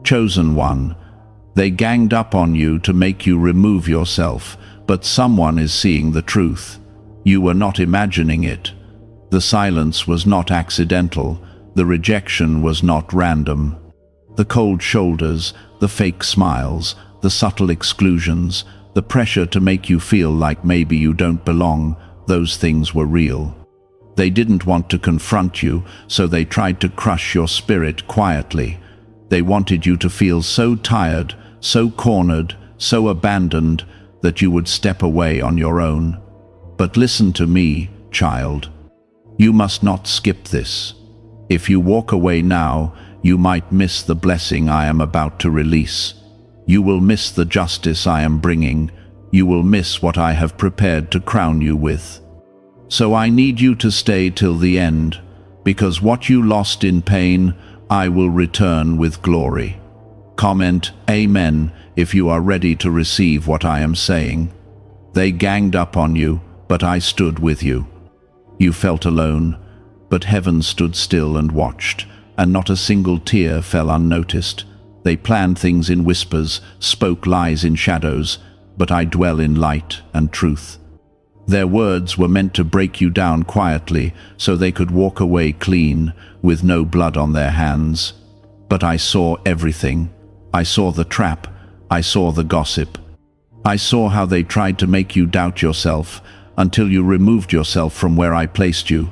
Chosen one. They ganged up on you to make you remove yourself, but someone is seeing the truth. You were not imagining it. The silence was not accidental. The rejection was not random. The cold shoulders, the fake smiles, the subtle exclusions, the pressure to make you feel like maybe you don't belong, those things were real. They didn't want to confront you, so they tried to crush your spirit quietly. They wanted you to feel so tired, so cornered, so abandoned, that you would step away on your own. But listen to me, child. You must not skip this. If you walk away now, you might miss the blessing I am about to release. You will miss the justice I am bringing. You will miss what I have prepared to crown you with. So I need you to stay till the end, because what you lost in pain, I will return with glory. Comment Amen if you are ready to receive what I am saying. They ganged up on you, but I stood with you. You felt alone, but heaven stood still and watched, and not a single tear fell unnoticed. They planned things in whispers, spoke lies in shadows, but I dwell in light and truth. Their words were meant to break you down quietly, so they could walk away clean, with no blood on their hands. But I saw everything. I saw the trap. I saw the gossip. I saw how they tried to make you doubt yourself, until you removed yourself from where I placed you,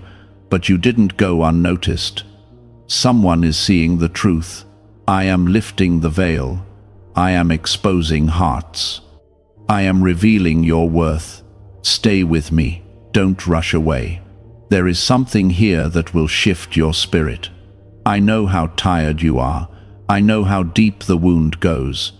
but you didn't go unnoticed. Someone is seeing the truth. I am lifting the veil. I am exposing hearts. I am revealing your worth. Stay with me. Don't rush away. There is something here that will shift your spirit. I know how tired you are. I know how deep the wound goes.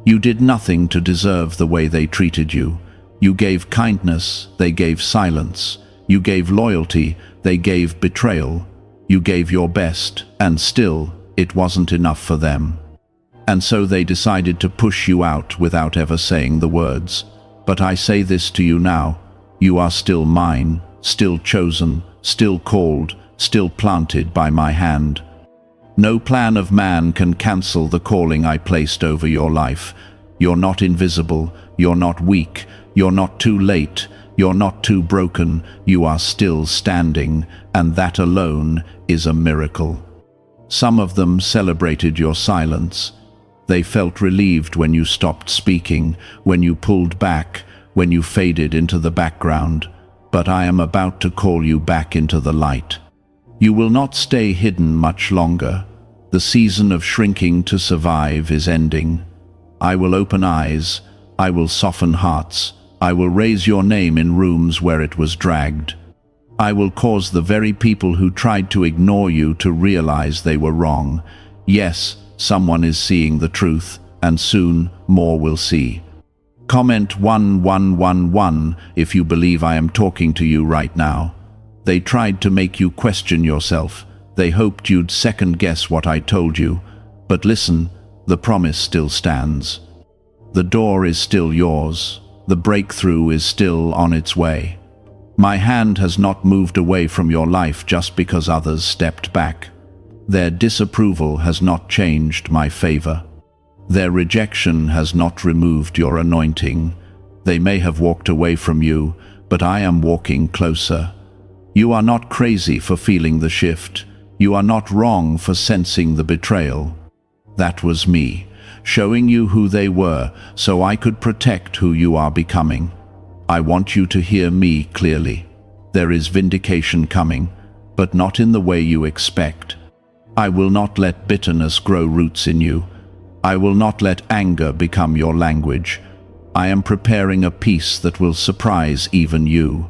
You did nothing to deserve the way they treated you. You gave kindness, they gave silence. You gave loyalty, they gave betrayal. You gave your best, and still, it wasn't enough for them. And so they decided to push you out without ever saying the words. But I say this to you now, you are still mine, still chosen, still called, still planted by my hand. No plan of man can cancel the calling I placed over your life. You're not invisible, you're not weak, you're not too late, you're not too broken, you are still standing, and that alone is a miracle. Some of them celebrated your silence. They felt relieved when you stopped speaking, when you pulled back, when you faded into the background. But I am about to call you back into the light. You will not stay hidden much longer. The season of shrinking to survive is ending. I will open eyes. I will soften hearts. I will raise your name in rooms where it was dragged. I will cause the very people who tried to ignore you to realize they were wrong. Yes, someone is seeing the truth, and soon more will see. Comment 1111 if you believe I am talking to you right now. They tried to make you question yourself. They hoped you'd second-guess what I told you. But listen, the promise still stands. The door is still yours. The breakthrough is still on its way. My hand has not moved away from your life just because others stepped back. Their disapproval has not changed my favor. Their rejection has not removed your anointing. They may have walked away from you, but I am walking closer. You are not crazy for feeling the shift. You are not wrong for sensing the betrayal. That was me, showing you who they were so I could protect who you are becoming. I want you to hear me clearly. There is vindication coming, but not in the way you expect. I will not let bitterness grow roots in you. I will not let anger become your language. I am preparing a peace that will surprise even you.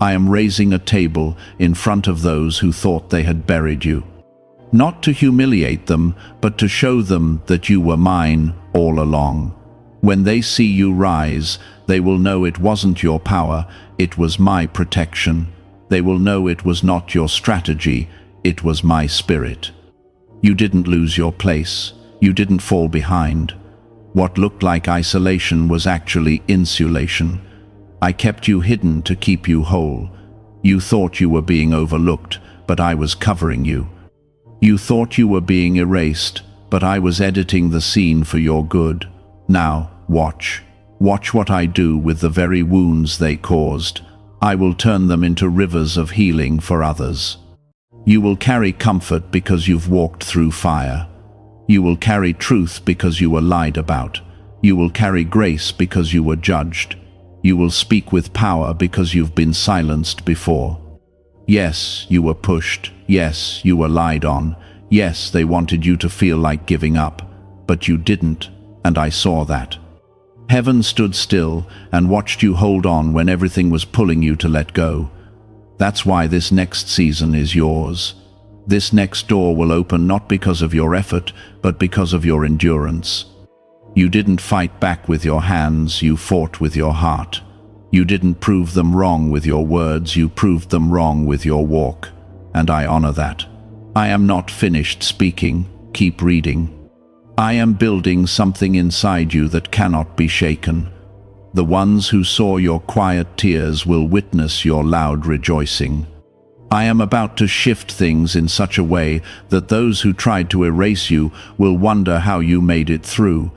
I am raising a table in front of those who thought they had buried you. Not to humiliate them, but to show them that you were mine all along. When they see you rise, they will know it wasn't your power, it was my protection. They will know it was not your strategy, it was my spirit. You didn't lose your place. You didn't fall behind. What looked like isolation was actually insulation. I kept you hidden to keep you whole. You thought you were being overlooked, but I was covering you. You thought you were being erased, but I was editing the scene for your good. Now, watch. Watch what I do with the very wounds they caused. I will turn them into rivers of healing for others. You will carry comfort because you've walked through fire. You will carry truth because you were lied about. You will carry grace because you were judged. You will speak with power because you've been silenced before. Yes, you were pushed. Yes, you were lied on. Yes, they wanted you to feel like giving up. But you didn't, and I saw that. Heaven stood still and watched you hold on when everything was pulling you to let go. That's why this next season is yours. This next door will open not because of your effort, but because of your endurance. You didn't fight back with your hands, you fought with your heart. You didn't prove them wrong with your words, you proved them wrong with your walk. And I honor that. I am not finished speaking. Keep reading. I am building something inside you that cannot be shaken. The ones who saw your quiet tears will witness your loud rejoicing. I am about to shift things in such a way that those who tried to erase you will wonder how you made it through,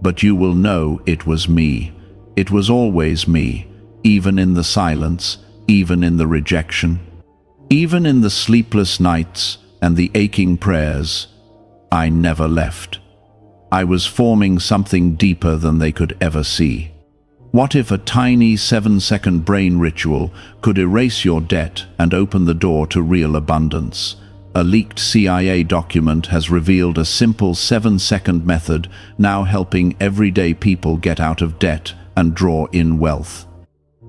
but you will know it was me. It was always me, even in the silence, even in the rejection, even in the sleepless nights and the aching prayers. I never left. I was forming something deeper than they could ever see. What if a tiny 7-second brain ritual could erase your debt and open the door to real abundance? A leaked CIA document has revealed a simple 7-second method now helping everyday people get out of debt and draw in wealth.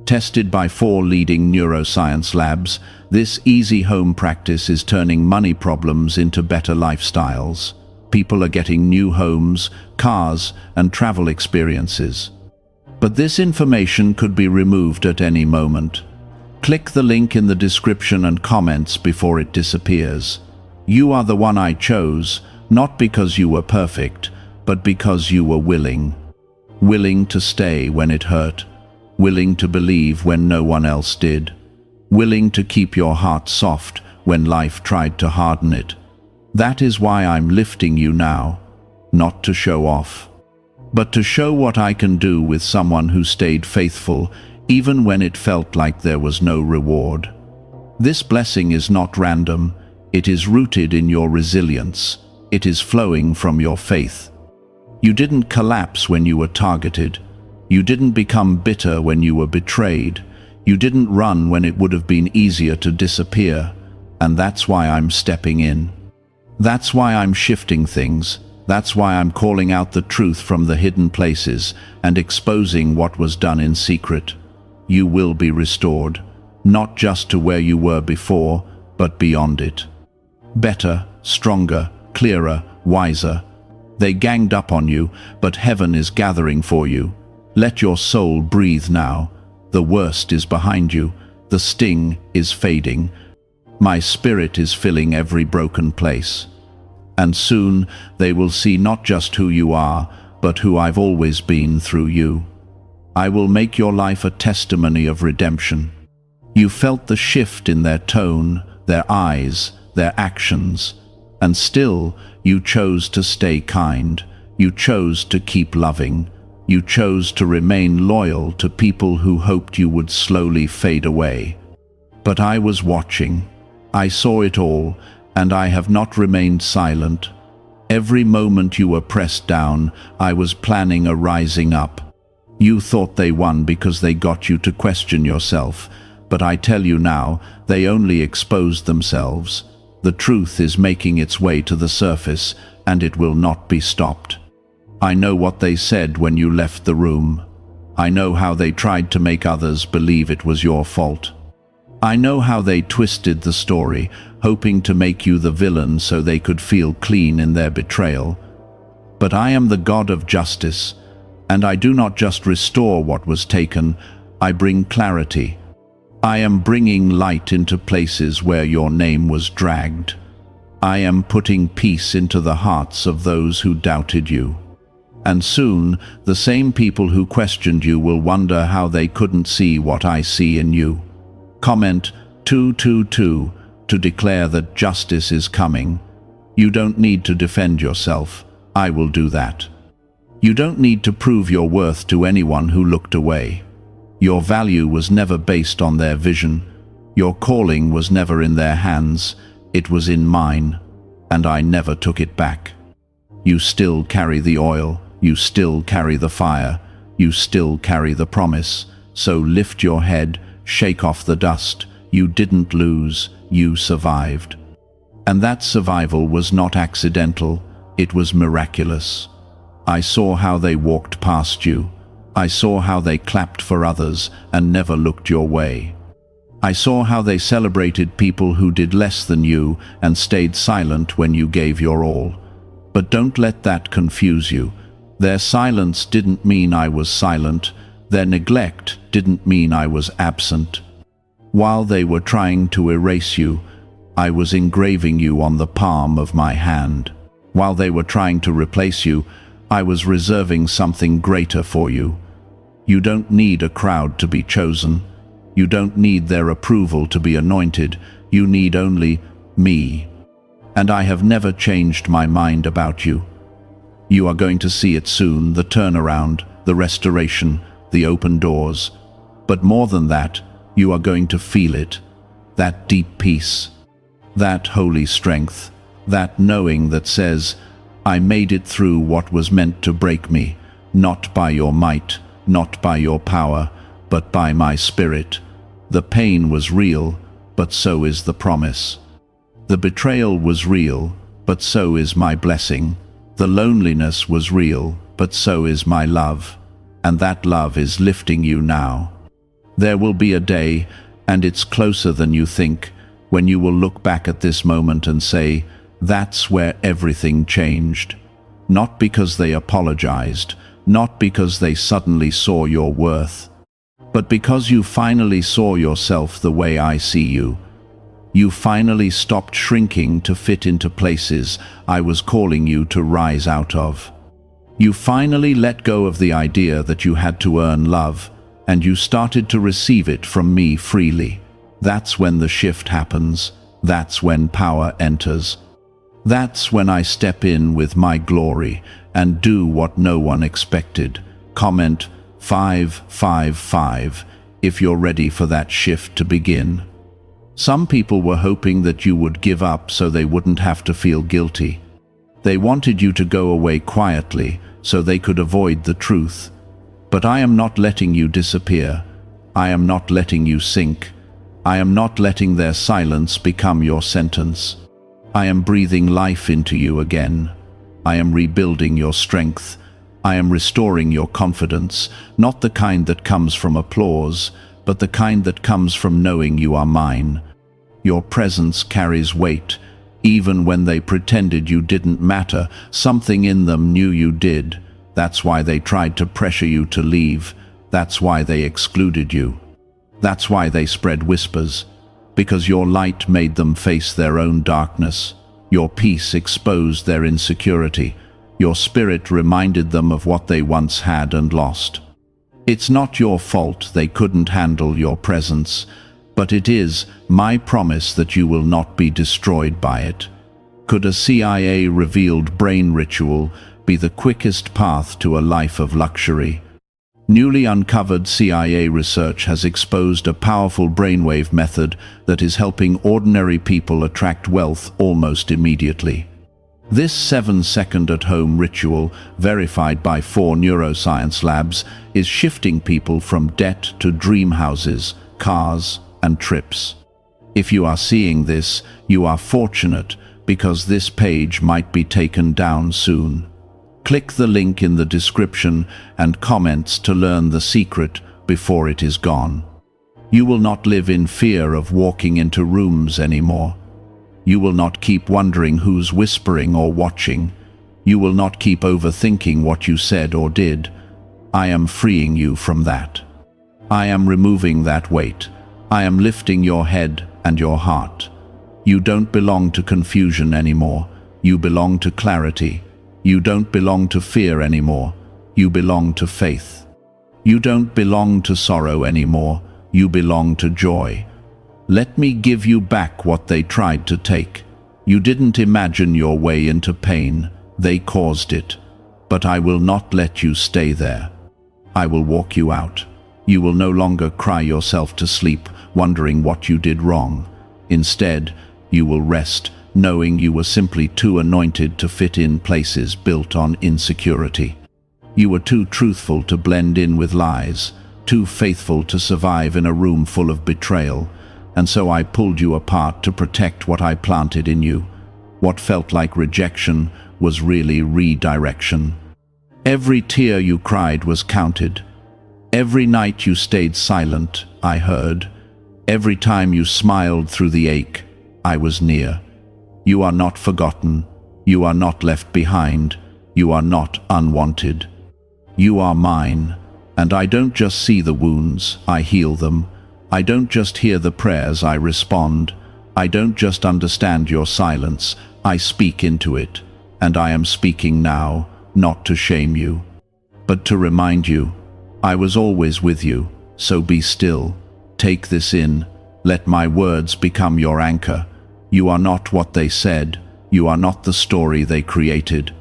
Tested by 4 leading neuroscience labs, this easy home practice is turning money problems into better lifestyles. People are getting new homes, cars, and travel experiences. But this information could be removed at any moment. Click the link in the description and comments before it disappears. You are the one I chose, not because you were perfect, but because you were willing. Willing to stay when it hurt. Willing to believe when no one else did. Willing to keep your heart soft when life tried to harden it. That is why I'm lifting you now, not to show off, but to show what I can do with someone who stayed faithful even when it felt like there was no reward. This blessing is not random, it is rooted in your resilience, it is flowing from your faith. You didn't collapse when you were targeted, you didn't become bitter when you were betrayed, you didn't run when it would have been easier to disappear, and that's why I'm stepping in. That's why I'm shifting things. That's why I'm calling out the truth from the hidden places and exposing what was done in secret. You will be restored, not just to where you were before, but beyond it. Better, stronger, clearer, wiser. They ganged up on you, but heaven is gathering for you. Let your soul breathe now. The worst is behind you. The sting is fading. My spirit is filling every broken place. And soon they will see not just who you are, but who I've always been through you. I will make your life a testimony of redemption. You felt the shift in their tone, their eyes, their actions, and still you chose to stay kind. You chose to keep loving. You chose to remain loyal to people who hoped you would slowly fade away. But I was watching. I saw it all, and I have not remained silent. Every moment you were pressed down, I was planning a rising up. You thought they won because they got you to question yourself, but I tell you now, they only exposed themselves. The truth is making its way to the surface, and it will not be stopped. I know what they said when you left the room. I know how they tried to make others believe it was your fault. I know how they twisted the story, hoping to make you the villain so they could feel clean in their betrayal. But I am the God of justice, and I do not just restore what was taken, I bring clarity. I am bringing light into places where your name was dragged. I am putting peace into the hearts of those who doubted you. And soon, the same people who questioned you will wonder how they couldn't see what I see in you. Comment 222 to declare that justice is coming. You don't need to defend yourself. I will do that. You don't need to prove your worth to anyone who looked away. Your value was never based on their vision. Your calling was never in their hands. It was in mine, and I never took it back. You still carry the oil. You still carry the fire. You still carry the promise. So lift your head, shake off the dust. You didn't lose. You survived. And that survival was not accidental. It was miraculous. I saw how they walked past you. I saw how they clapped for others and never looked your way. I saw how they celebrated people who did less than you and stayed silent when you gave your all. But don't let that confuse you. Their silence didn't mean I was silent. Their neglect didn't mean I was absent. While they were trying to erase you, I was engraving you on the palm of my hand. While they were trying to replace you, I was reserving something greater for you. You don't need a crowd to be chosen. You don't need their approval to be anointed. You need only me. And I have never changed my mind about you. You are going to see it soon, the turnaround, the restoration, the open doors. But more than that, you are going to feel it, that deep peace, that holy strength, that knowing that says, I made it through what was meant to break me, not by your might, not by your power, but by my spirit. The pain was real, but so is the promise. The betrayal was real, but so is my blessing. The loneliness was real, but so is my love. And that love is lifting you now. There will be a day, and it's closer than you think, when you will look back at this moment and say, that's where everything changed. Not because they apologized, not because they suddenly saw your worth, but because you finally saw yourself the way I see you. You finally stopped shrinking to fit into places I was calling you to rise out of. You finally let go of the idea that you had to earn love, and you started to receive it from me freely. That's when the shift happens. That's when power enters. That's when I step in with my glory and do what no one expected. Comment 555 if you're ready for that shift to begin. Some people were hoping that you would give up so they wouldn't have to feel guilty. They wanted you to go away quietly so they could avoid the truth. But I am not letting you disappear. I am not letting you sink. I am not letting their silence become your sentence. I am breathing life into you again. I am rebuilding your strength. I am restoring your confidence, not the kind that comes from applause, but the kind that comes from knowing you are mine. Your presence carries weight. Even when they pretended you didn't matter, something in them knew you did. That's why they tried to pressure you to leave. That's why they excluded you. That's why they spread whispers. Because your light made them face their own darkness. Your peace exposed their insecurity. Your spirit reminded them of what they once had and lost. It's not your fault they couldn't handle your presence, but it is my promise that you will not be destroyed by it. Could a CIA-revealed brain ritual be the quickest path to a life of luxury? Newly uncovered CIA research has exposed a powerful brainwave method that is helping ordinary people attract wealth almost immediately. This 7-second at-home ritual, verified by 4 neuroscience labs, is shifting people from debt to dream houses, cars, and trips. If you are seeing this, you are fortunate, because this page might be taken down soon. Click the link in the description and comments to learn the secret before it is gone. You will not live in fear of walking into rooms anymore. You will not keep wondering who's whispering or watching. You will not keep overthinking what you said or did. I am freeing you from that. I am removing that weight. I am lifting your head and your heart. You don't belong to confusion anymore. You belong to clarity. You don't belong to fear anymore. You belong to faith. You don't belong to sorrow anymore. You belong to joy. Let me give you back what they tried to take. You didn't imagine your way into pain. They caused it. But I will not let you stay there. I will walk you out. You will no longer cry yourself to sleep, wondering what you did wrong. Instead, you will rest, knowing you were simply too anointed to fit in places built on insecurity. You were too truthful to blend in with lies, too faithful to survive in a room full of betrayal, and so I pulled you apart to protect what I planted in you. What felt like rejection was really redirection. Every tear you cried was counted. Every night you stayed silent, I heard. Every time you smiled through the ache, I was near. You are not forgotten. You are not left behind. You are not unwanted. You are mine, and I don't just see the wounds, I heal them. I don't just hear the prayers, I respond. I don't just understand your silence, I speak into it. And I am speaking now, not to shame you, but to remind you, I was always with you, so be still. Take this in. Let my words become your anchor. You are not what they said. You are not the story they created.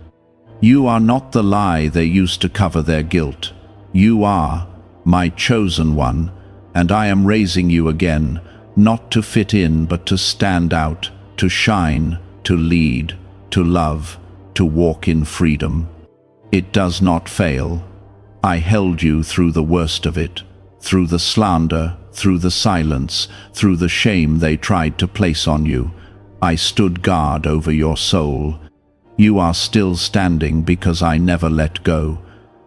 You are not the lie they used to cover their guilt. You are my chosen one, and I am raising you again, not to fit in, but to stand out, to shine, to lead, to love, to walk in freedom. It does not fail. I held you through the worst of it, through the slander, through the silence, through the shame they tried to place on you. I stood guard over your soul. You are still standing because I never let go.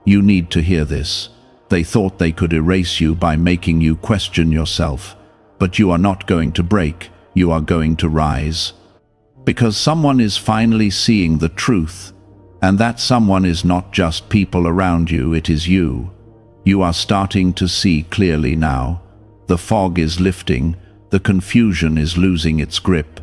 You need to hear this. They thought they could erase you by making you question yourself. But you are not going to break. You are going to rise. Because someone is finally seeing the truth. And that someone is not just people around you, it is you. You are starting to see clearly now. The fog is lifting. The confusion is losing its grip.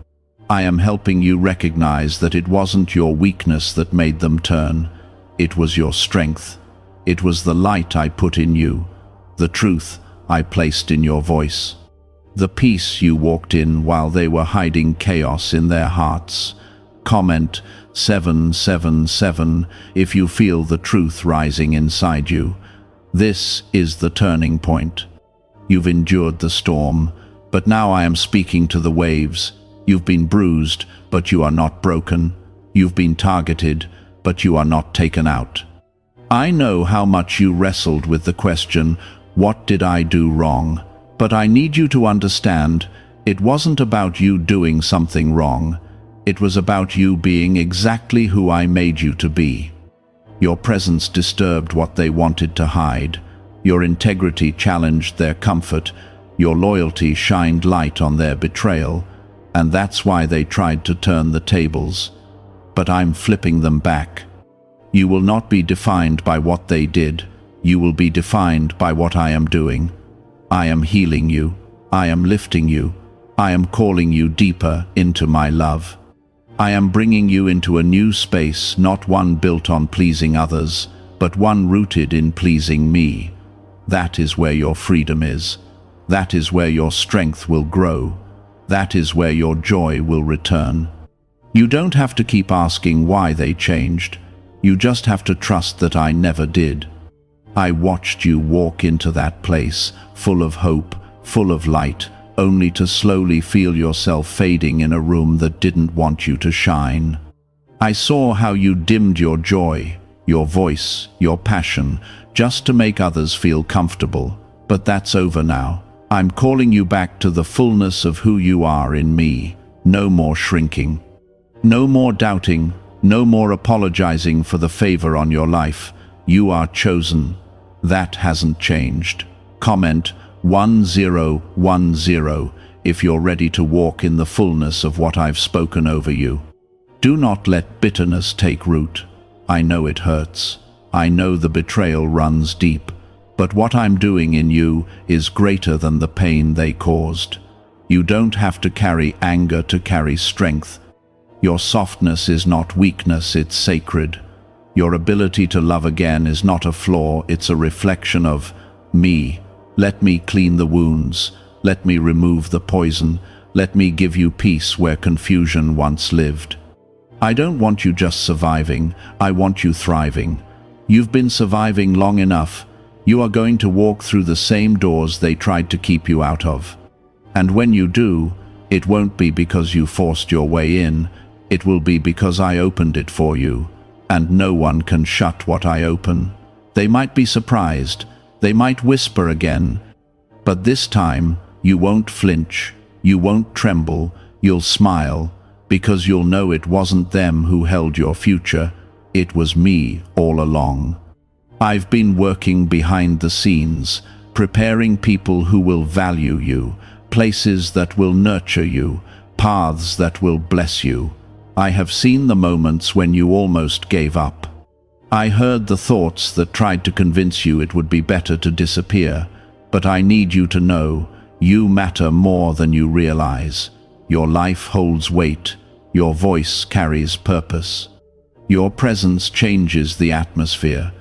I am helping you recognize that it wasn't your weakness that made them turn. It was your strength. It was the light I put in you, the truth I placed in your voice, the peace you walked in while they were hiding chaos in their hearts. Comment 777 if you feel the truth rising inside you. This is the turning point. You've endured the storm, but now I am speaking to the waves. You've been bruised, but you are not broken. You've been targeted, but you are not taken out. I know how much you wrestled with the question, what did I do wrong? But I need you to understand, it wasn't about you doing something wrong. It was about you being exactly who I made you to be. Your presence disturbed what they wanted to hide. Your integrity challenged their comfort. Your loyalty shined light on their betrayal. And that's why they tried to turn the tables. But I'm flipping them back. You will not be defined by what they did. You will be defined by what I am doing. I am healing you. I am lifting you. I am calling you deeper into my love. I am bringing you into a new space, not one built on pleasing others, but one rooted in pleasing me. That is where your freedom is. That is where your strength will grow. That is where your joy will return. You don't have to keep asking why they changed. You just have to trust that I never did. I watched you walk into that place, full of hope, full of light, only to slowly feel yourself fading in a room that didn't want you to shine. I saw how you dimmed your joy, your voice, your passion, just to make others feel comfortable. But that's over now. I'm calling you back to the fullness of who you are in me. No more shrinking. No more doubting. No more apologizing for the favor on your life. You are chosen. That hasn't changed. Comment 1010 if you're ready to walk in the fullness of what I've spoken over you. Do not let bitterness take root. I know it hurts. I know the betrayal runs deep. But what I'm doing in you is greater than the pain they caused. You don't have to carry anger to carry strength. Your softness is not weakness, it's sacred. Your ability to love again is not a flaw, it's a reflection of me. Let me clean the wounds. Let me remove the poison. Let me give you peace where confusion once lived. I don't want you just surviving, I want you thriving. You've been surviving long enough. You are going to walk through the same doors they tried to keep you out of. And when you do, it won't be because you forced your way in, it will be because I opened it for you, and no one can shut what I open. They might be surprised, they might whisper again, but this time you won't flinch, you won't tremble, you'll smile, because you'll know it wasn't them who held your future, it was me all along. I've been working behind the scenes, preparing people who will value you, places that will nurture you, paths that will bless you. I have seen the moments when you almost gave up. I heard the thoughts that tried to convince you it would be better to disappear, but I need you to know, you matter more than you realize. Your life holds weight, your voice carries purpose. Your presence changes the atmosphere,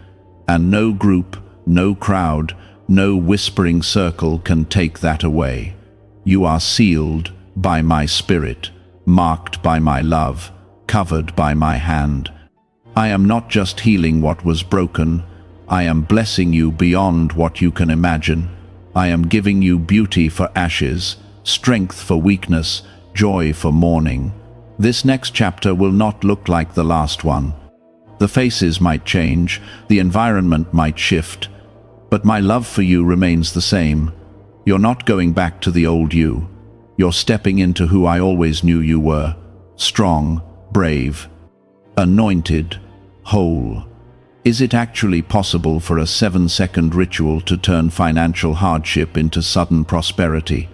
and no group, no crowd, no whispering circle can take that away. You are sealed by my spirit, marked by my love, covered by my hand. I am not just healing what was broken, I am blessing you beyond what you can imagine. I am giving you beauty for ashes, strength for weakness, joy for mourning. This next chapter will not look like the last one. The faces might change, the environment might shift, but my love for you remains the same. You're not going back to the old you. You're stepping into who I always knew you were. Strong, brave, anointed, whole. Is it actually possible for a 7-second ritual to turn financial hardship into sudden prosperity?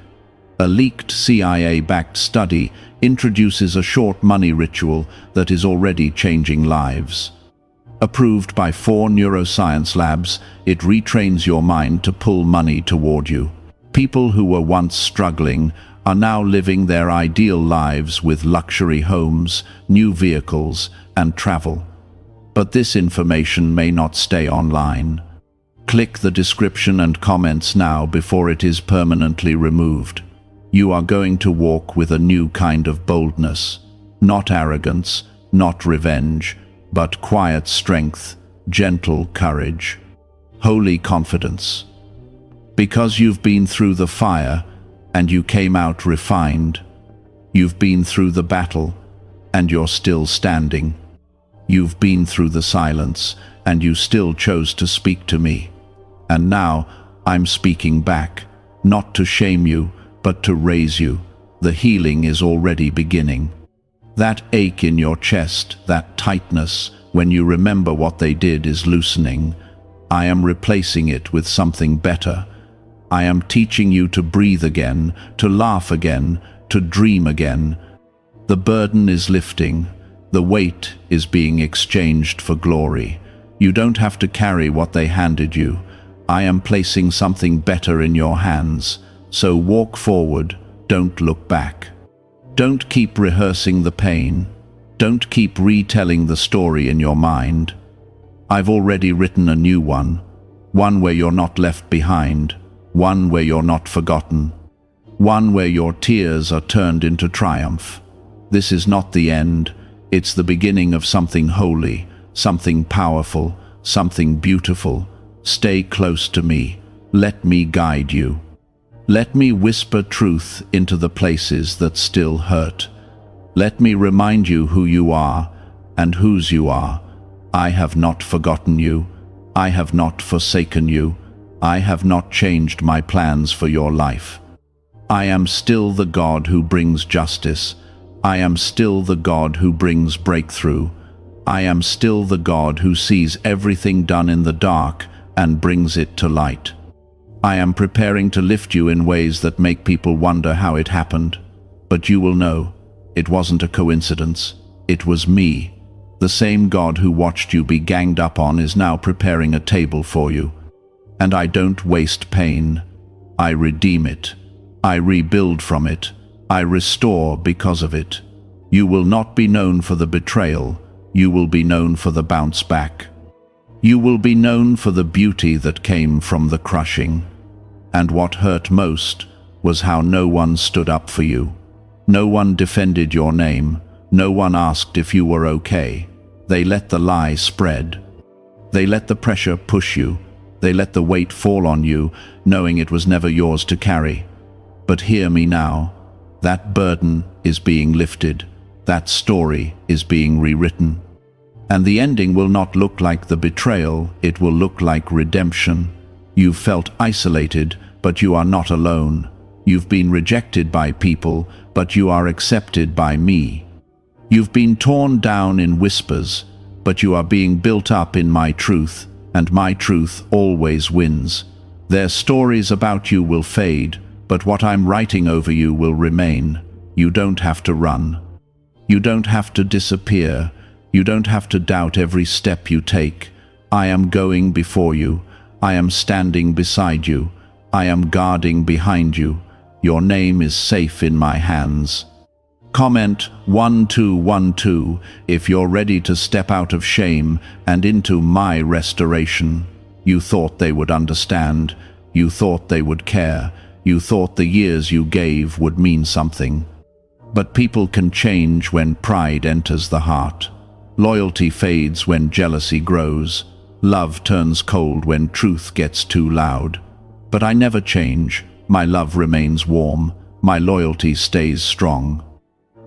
A leaked CIA-backed study introduces a short money ritual that is already changing lives. Approved by 4 neuroscience labs, it retrains your mind to pull money toward you. People who were once struggling are now living their ideal lives with luxury homes, new vehicles, and travel. But this information may not stay online. Click the description and comments now before it is permanently removed. You are going to walk with a new kind of boldness, not arrogance, not revenge, but quiet strength, gentle courage, holy confidence. Because you've been through the fire and you came out refined. You've been through the battle and you're still standing. You've been through the silence and you still chose to speak to me. And now I'm speaking back, not to shame you, but to raise you. The healing is already beginning. That ache in your chest, that tightness, when you remember what they did, is loosening. I am replacing it with something better. I am teaching you to breathe again, to laugh again, to dream again. The burden is lifting. The weight is being exchanged for glory. You don't have to carry what they handed you. I am placing something better in your hands. So walk forward, don't look back. Don't keep rehearsing the pain. Don't keep retelling the story in your mind. I've already written a new one where you're not left behind, one where you're not forgotten, one where your tears are turned into triumph. This is not the end, it's the beginning of something holy, something powerful, something beautiful. Stay close to me. Let me guide you. Let me whisper truth into the places that still hurt. Let me remind you who you are and whose you are. I have not forgotten you. I have not forsaken you. I have not changed my plans for your life. I am still the God who brings justice. I am still the God who brings breakthrough. I am still the God who sees everything done in the dark and brings it to light. I am preparing to lift you in ways that make people wonder how it happened. But you will know, it wasn't a coincidence. It was me. The same God who watched you be ganged up on is now preparing a table for you. And I don't waste pain. I redeem it. I rebuild from it. I restore because of it. You will not be known for the betrayal. You will be known for the bounce back. You will be known for the beauty that came from the crushing. And what hurt most was how no one stood up for you. No one defended your name. No one asked if you were okay. They let the lie spread. They let the pressure push you. They let the weight fall on you, knowing it was never yours to carry. But hear me now. That burden is being lifted. That story is being rewritten. And the ending will not look like the betrayal, it will look like redemption. You've felt isolated, but you are not alone. You've been rejected by people, but you are accepted by me. You've been torn down in whispers, but you are being built up in my truth, and my truth always wins. Their stories about you will fade, but what I'm writing over you will remain. You don't have to run. You don't have to disappear. You don't have to doubt every step you take. I am going before you. I am standing beside you. I am guarding behind you. Your name is safe in my hands. Comment 1212 if you're ready to step out of shame and into my restoration. You thought they would understand. You thought they would care. You thought the years you gave would mean something. But people can change when pride enters the heart. Loyalty fades when jealousy grows. Love turns cold when truth gets too loud. But I never change. My love remains warm. My loyalty stays strong.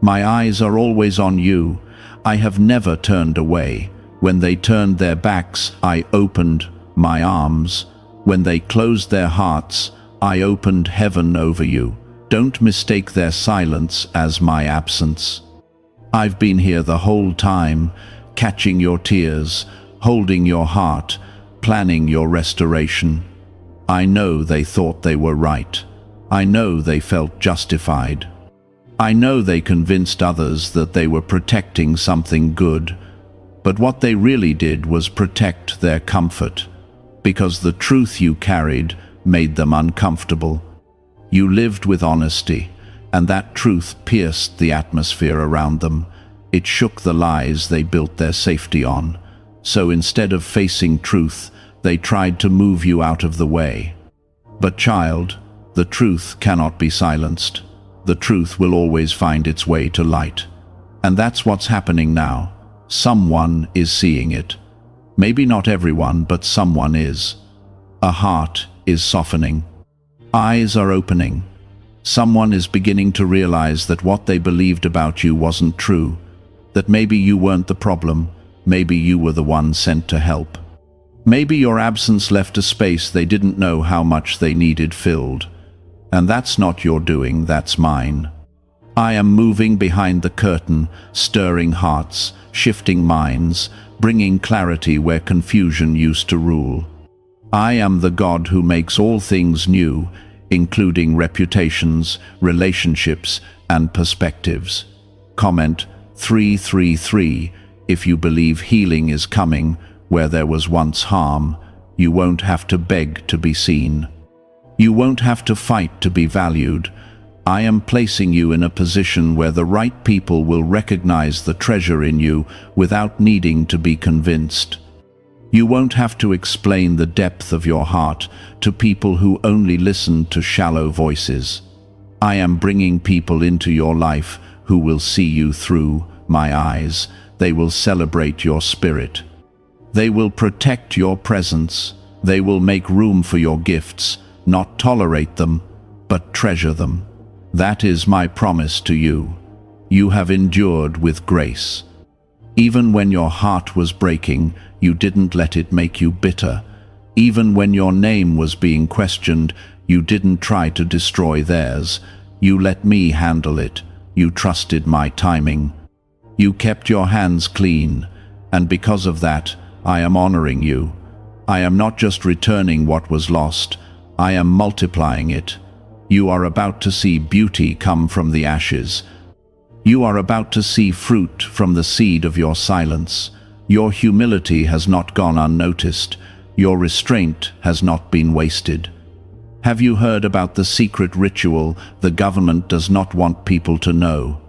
My eyes are always on you. I have never turned away. When they turned their backs, I opened my arms. When they closed their hearts, I opened heaven over you. Don't mistake their silence as my absence. I've been here the whole time, catching your tears, holding your heart, planning your restoration. I know they thought they were right. I know they felt justified. I know they convinced others that they were protecting something good. But what they really did was protect their comfort, because the truth you carried made them uncomfortable. You lived with honesty, and that truth pierced the atmosphere around them. It shook the lies they built their safety on. So instead of facing truth, they tried to move you out of the way. But child, the truth cannot be silenced. The truth will always find its way to light. And that's what's happening now. Someone is seeing it. Maybe not everyone, but someone is. A heart is softening. Eyes are opening. Someone is beginning to realize that what they believed about you wasn't true. That maybe you weren't the problem. Maybe you were the one sent to help. Maybe your absence left a space they didn't know how much they needed filled. And that's not your doing, that's mine. I am moving behind the curtain, stirring hearts, shifting minds, bringing clarity where confusion used to rule. I am the God who makes all things new, including reputations, relationships, and perspectives. Comment 333 if you believe healing is coming where there was once harm. You won't have to beg to be seen. You won't have to fight to be valued. I am placing you in a position where the right people will recognize the treasure in you without needing to be convinced. You won't have to explain the depth of your heart to people who only listen to shallow voices. I am bringing people into your life who will see you through my eyes. They will celebrate your spirit. They will protect your presence. They will make room for your gifts, not tolerate them, but treasure them. That is my promise to you. You have endured with grace. Even when your heart was breaking, you didn't let it make you bitter. Even when your name was being questioned, you didn't try to destroy theirs. You let me handle it. You trusted my timing. You kept your hands clean, and because of that, I am honoring you. I am not just returning what was lost, I am multiplying it. You are about to see beauty come from the ashes. You are about to see fruit from the seed of your silence. Your humility has not gone unnoticed. Your restraint has not been wasted. Have you heard about the secret ritual the government does not want people to know?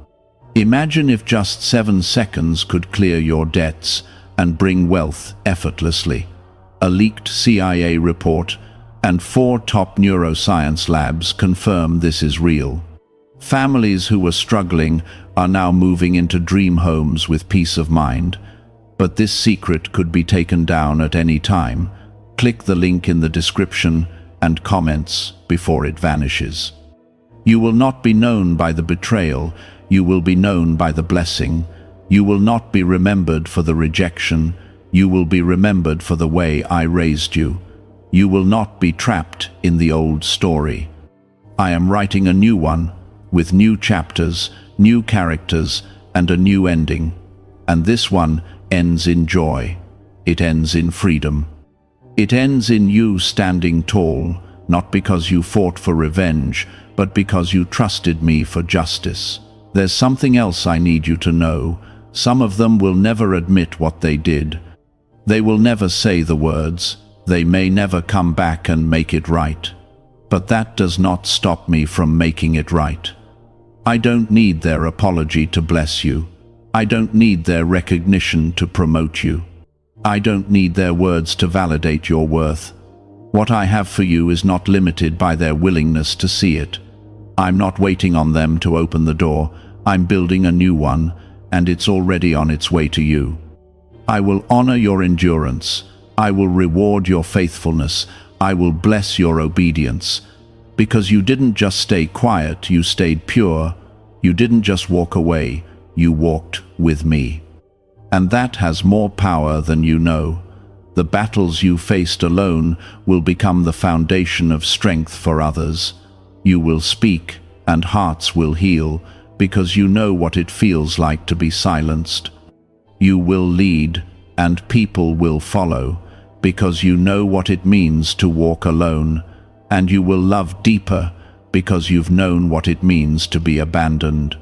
Imagine if just 7 seconds could clear your debts and bring wealth effortlessly. A leaked CIA report and 4 top neuroscience labs confirm this is real. Families who were struggling are now moving into dream homes with peace of mind. But this secret could be taken down at any time. Click the link in the description and comments before it vanishes. You will not be known by the betrayal, you will be known by the blessing. You will not be remembered for the rejection, you will be remembered for the way I raised you. You will not be trapped in the old story. I am writing a new one, with new chapters, new characters, and a new ending. And this one ends in joy. It ends in freedom. It ends in you standing tall, not because you fought for revenge, but because you trusted me for justice. There's something else I need you to know. Some of them will never admit what they did. They will never say the words. They may never come back and make it right. But that does not stop me from making it right. I don't need their apology to bless you. I don't need their recognition to promote you. I don't need their words to validate your worth. What I have for you is not limited by their willingness to see it. I'm not waiting on them to open the door. I'm building a new one, and it's already on its way to you. I will honor your endurance. I will reward your faithfulness. I will bless your obedience. Because you didn't just stay quiet, you stayed pure. You didn't just walk away, you walked with me. And that has more power than you know. The battles you faced alone will become the foundation of strength for others. You will speak, and hearts will heal, because you know what it feels like to be silenced. You will lead, and people will follow, because you know what it means to walk alone. And you will love deeper, because you've known what it means to be abandoned.